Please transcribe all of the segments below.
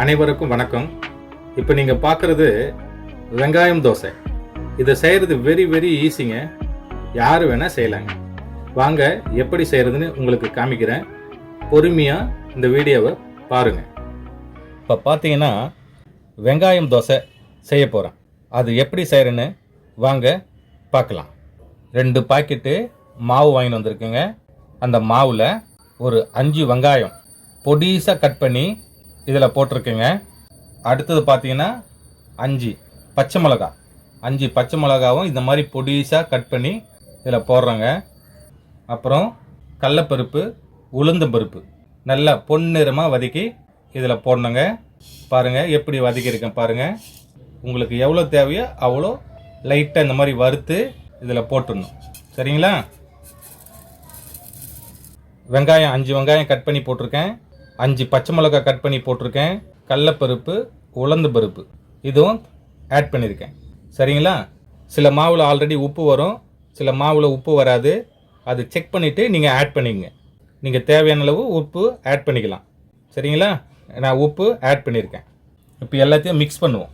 அனைவருக்கும் வணக்கம். இப்போ நீங்கள் பார்க்குறது வெங்காயம் தோசை. இதை செய்கிறது வெரி வெரி ஈஸிங்க. யார் வேணால் செய்யலாங்க. வாங்க எப்படி செய்கிறதுன்னு உங்களுக்கு காமிக்கிறேன். பொறுமையாக இந்த வீடியோவை பாருங்கள். இப்போ பார்த்தீங்கன்னா வெங்காயம் தோசை செய்ய போகிறேன். அது எப்படி செய்கிறேன்னு வாங்க பார்க்கலாம். 2 பாக்கெட்டு மாவு வாங்கிட்டு வந்திருக்குங்க. அந்த மாவில் ஒரு 5 வெங்காயம் பொடிசாக கட் பண்ணி இதில் போட்டிருக்குங்க. அடுத்தது பார்த்தீங்கன்னா 5 பச்சை மிளகா, 5 பச்சை மிளகாவும் இந்த மாதிரி பொடிசாக கட் பண்ணி இதில் போடுறோங்க. அப்புறம் கடலப்பருப்பு, உளுந்தம்பருப்பு நல்லா பொன்னிறமாக வதக்கி இதில் போடணுங்க. பாருங்கள் எப்படி வதக்கியிருக்கேன் பாருங்கள். உங்களுக்கு எவ்வளோ தேவையோ அவ்வளோ லைட்டாக இந்த மாதிரி வறுத்து இதில் போட்டுடணும். சரிங்களா? வெங்காயம் 5 வெங்காயம் கட் பண்ணி போட்டிருக்கேன். 5 பச்சை மிளகா கட் பண்ணி போட்டிருக்கேன். கடலப்பருப்பு, உளுந்து பருப்பு இதுவும் ஆட் பண்ணியிருக்கேன். சரிங்களா? சில மாவில் ஆல்ரெடி உப்பு வரும், சில மாவில் உப்பு வராது. அது செக் பண்ணிவிட்டு நீங்கள் ஆட் பண்ணிக்கங்க. நீங்கள் தேவையான அளவு உப்பு ஆட் பண்ணிக்கலாம். சரிங்களா? நான் உப்பு ஆட் பண்ணியிருக்கேன். இப்போ எல்லாத்தையும் மிக்ஸ் பண்ணுவோம்.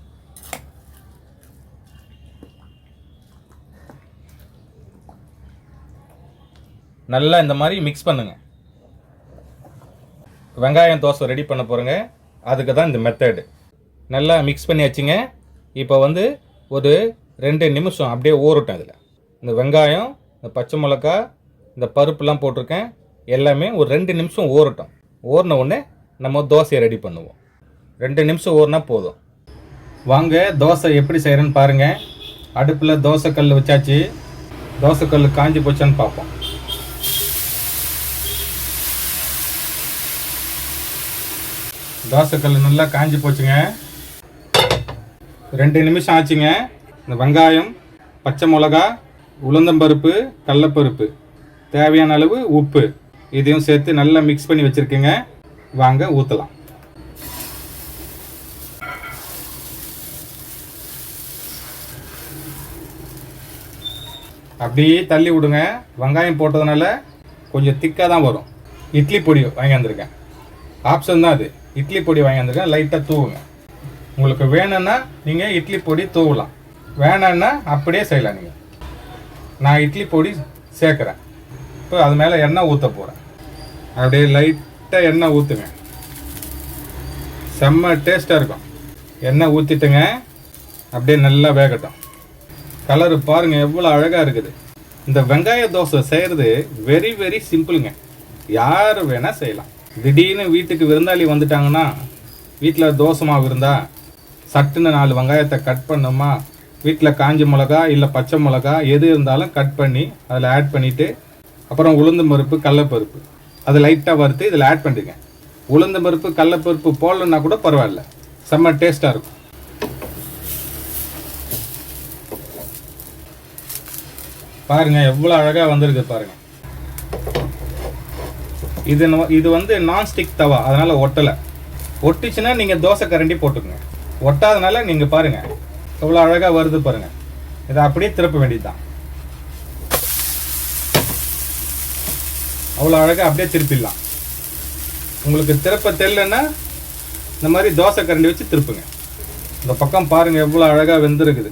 நல்லா இந்த மாதிரி மிக்ஸ் பண்ணுங்க. வெங்காயம் தோசை ரெடி பண்ண போகிறேங்க. அதுக்கு தான் இந்த மெத்தடு. நல்லா மிக்ஸ் பண்ணி வச்சுங்க. இப்போ ஒரு 2 நிமிஷம் அப்படியே ஊறட்டும். இதில் இந்த வெங்காயம், இந்த பச்சை மிளகா, இந்த பருப்புலாம் போட்டிருக்கேன். எல்லாமே ஒரு 2 நிமிஷம் ஊறட்டும். ஊறின உடனே நம்ம தோசையை ரெடி பண்ணுவோம். 2 நிமிஷம் ஊறினா போதும். வாங்க தோசை எப்படி செய்கிறேன்னு பாருங்கள். அடுப்பில் தோசைக்கல் வச்சாச்சு. தோசைக்கல் காஞ்சி போச்சான்னு பார்ப்போம். தோசைக்கல் நல்லா காஞ்சி போச்சுங்க. 2 நிமிஷம் ஆச்சுங்க. இந்த வெங்காயம், பச்சை மிளகா, உளுந்தம்பருப்பு, கடலப்பருப்பு, தேவையான அளவு உப்பு இதையும் சேர்த்து நல்லா மிக்ஸ் பண்ணி வச்சுருக்கேங்க. வாங்க ஊற்றலாம். அப்படியே தள்ளி விடுங்க. வெங்காயம் போட்டதுனால கொஞ்சம் திக்காக தான் வரும். இட்லி பொடி வாங்கியிருந்திருக்கேன். ஆப்ஷன் தான் அது. இட்லி பொடி வாங்கியிருந்திருக்கேன். லைட்டாக தூவுங்க. உங்களுக்கு வேணும்னா நீங்கள் இட்லி பொடி தூவலாம், வேணும்னா அப்படியே செய்யலாம். நீங்கள் நான் இட்லி பொடி சேர்க்குறேன். இப்போ அது மேலே எண்ணெய் ஊற்ற போகிறேன். அப்படியே லைட்டாக எண்ணெய் ஊற்றுங்க. செம்ம டேஸ்ட்டாக இருக்கும். எண்ணெய் ஊற்றிட்டுங்க. அப்படியே நல்லா வேகட்டும். கலரு பாருங்கள் எவ்வளோ அழகாக இருக்குது. இந்த வெங்காய தோசை செய்கிறது வெரி வெரி சிம்பிளுங்க. யார் வேணால் செய்யலாம். திடீர்னு வீட்டுக்கு விருந்தாளி வந்துட்டாங்கன்னா, வீட்டில் தோசை மாவு இருந்தால் சட்டுன்னு 4 வெங்காயத்தை கட் பண்ணோமா, வீட்டில் காஞ்ச மிளகா இல்லை பச்சை மிளகா எது இருந்தாலும் கட் பண்ணி அதில் ஆட் பண்ணிவிட்டு, அப்புறம் உளுந்து பருப்பு, கடலப்பருப்பு அதை லைட்டாக வறுத்து இதில் ஆட் பண்ணிடுங்க. உளுந்து பருப்பு, கடலப்பருப்பு போடலன்னா கூட பரவாயில்ல, செம்ம டேஸ்ட்டாக இருக்கும். பாருங்கள் எவ்வளோ அழகாக வந்திருக்கு பாருங்கள். இது நான்ஸ்டிக் தவா, அதனால் ஒட்டலை. ஒட்டிச்சுன்னா நீங்கள் தோசை கரண்டி போட்டுக்கோங்க. ஒட்டாதனால நீங்கள் பாருங்கள் எவ்வளோ அழகாக வருது பாருங்கள். இதை அப்படியே திருப்ப வேண்டியது தான். அவ்வளோ அழகாக அப்படியே திருப்பிடலாம். உங்களுக்கு திருப்ப தெரியலன்னா இந்த மாதிரி தோசை கரண்டி வச்சு திருப்புங்க. இந்த பக்கம் பாருங்கள் எவ்வளோ அழகாக வெந்திருக்குது.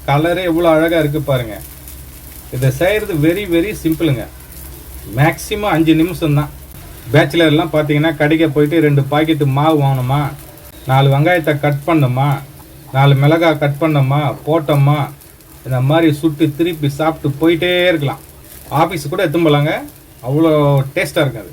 கலரே எவ்வளோ அழகாக இருக்குது பாருங்கள். இதை செய்கிறது வெரி வெரி சிம்பிளுங்க. மேக்ஸிமம் 5 நிமிஷம் தான். பேச்சுலர்லாம் பார்த்தீங்கன்னா கடைக்கு போயிட்டு 2 பாக்கெட்டு மாவு வாங்கணுமா, 4 வெங்காயத்தை கட் பண்ணோமா, 4 மிளகாய் கட் பண்ணோமா, போட்டோமா, இந்த மாதிரி சுட்டு திருப்பி சாப்பிட்டு போயிட்டே இருக்கலாம். ஆஃபீஸு கூட எடுத்துன்னு போகலாங்க. அவ்வளோ டேஸ்ட்டாக இருக்காது.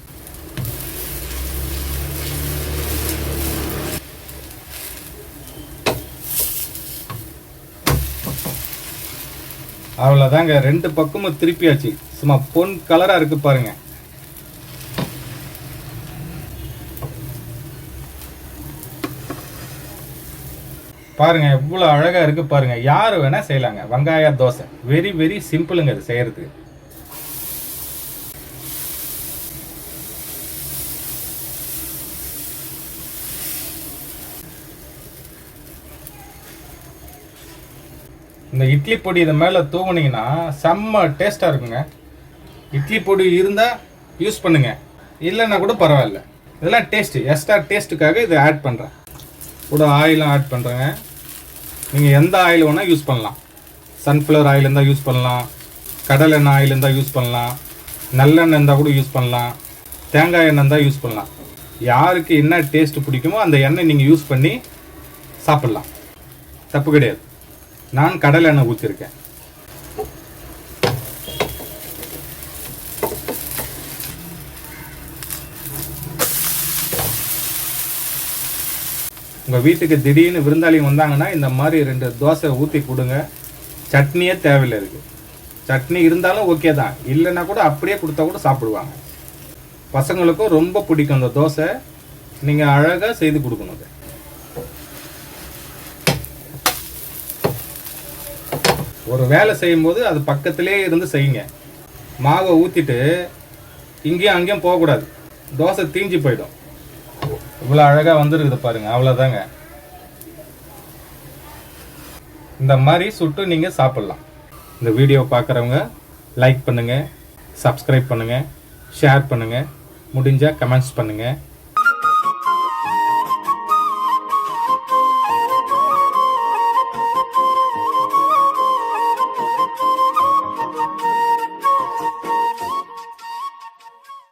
அவ்வளோதாங்க. 2 பக்கமும் திருப்பியாச்சு. சும்மா பொன் கலராக இருக்குது பாருங்கள். பாருங்கள் எவ்வளோ அழகாக இருக்குது பாருங்கள். யார் வேணால் செய்யலாங்க. வெங்காய தோசை வெரி வெரி சிம்பிளுங்க அது செய்கிறதுக்கு. இந்த இட்லி பொடி இதை மேலே தூவுனீங்கன்னா செம்ம டேஸ்ட்டாக இருக்குங்க. இட்லி பொடி இருந்தால் யூஸ் பண்ணுங்கள், இல்லைன்னா கூட பரவாயில்ல. இதெல்லாம் டேஸ்ட்டு, எக்ஸ்ட்ரா டேஸ்ட்டுக்காக இதை ஆட் பண்ணுறேன். கூட ஆயிலும் ஆட் பண்ணுறேங்க. நீங்கள் எந்த ஆயில் வேணால் யூஸ் பண்ணலாம். சன்ஃப்ளவர் ஆயில் இருந்தால் யூஸ் பண்ணலாம், கடலை எண்ணெய் ஆயில் இருந்தால் யூஸ் பண்ணலாம், நல்லெண்ணெய் இருந்தால் கூட யூஸ் பண்ணலாம், தேங்காய் எண்ணெய் இருந்தால் யூஸ் பண்ணலாம். யாருக்கு என்ன டேஸ்ட்டு பிடிக்குமோ அந்த எண்ணெய் நீங்கள் யூஸ் பண்ணி சாப்பிட்லாம், தப்பு கிடையாது. நான் கடலை எண்ணெய் ஊற்றிருக்கேன். உங்கள் வீட்டுக்கு திடீர்னு விருந்தாளி வந்தாங்கன்னா இந்த மாதிரி 2 தோசை ஊற்றி கொடுங்க. சட்னியே தேவையில்லை இருக்குது. சட்னி இருந்தாலும் ஓகே தான், இல்லைன்னா கூட அப்படியே கொடுத்தா கூட சாப்பிடுவாங்க. பசங்களுக்கும் ரொம்ப பிடிக்கும் அந்த தோசை. நீங்கள் அழகாக செய்து கொடுக்கணும். ஒரு வேலை செய்யும்போது அது பக்கத்திலே இருந்து செய்யுங்க. மாவை ஊற்றிட்டு இங்கேயும் அங்கேயும் போகக்கூடாது, தோசை தீஞ்சு போயிடும். இவ்வளோ அழகாக வந்துருக்குது பாருங்கள், அவ்வளோதாங்க. இந்த மாதிரி சுட்டு நீங்கள் சாப்பிட்லாம். இந்த வீடியோ பார்க்குறவங்க லைக் பண்ணுங்கள், சப்ஸ்கிரைப் பண்ணுங்கள், ஷேர் பண்ணுங்கள், முடிஞ்சால் கமெண்ட்ஸ் பண்ணுங்கள்.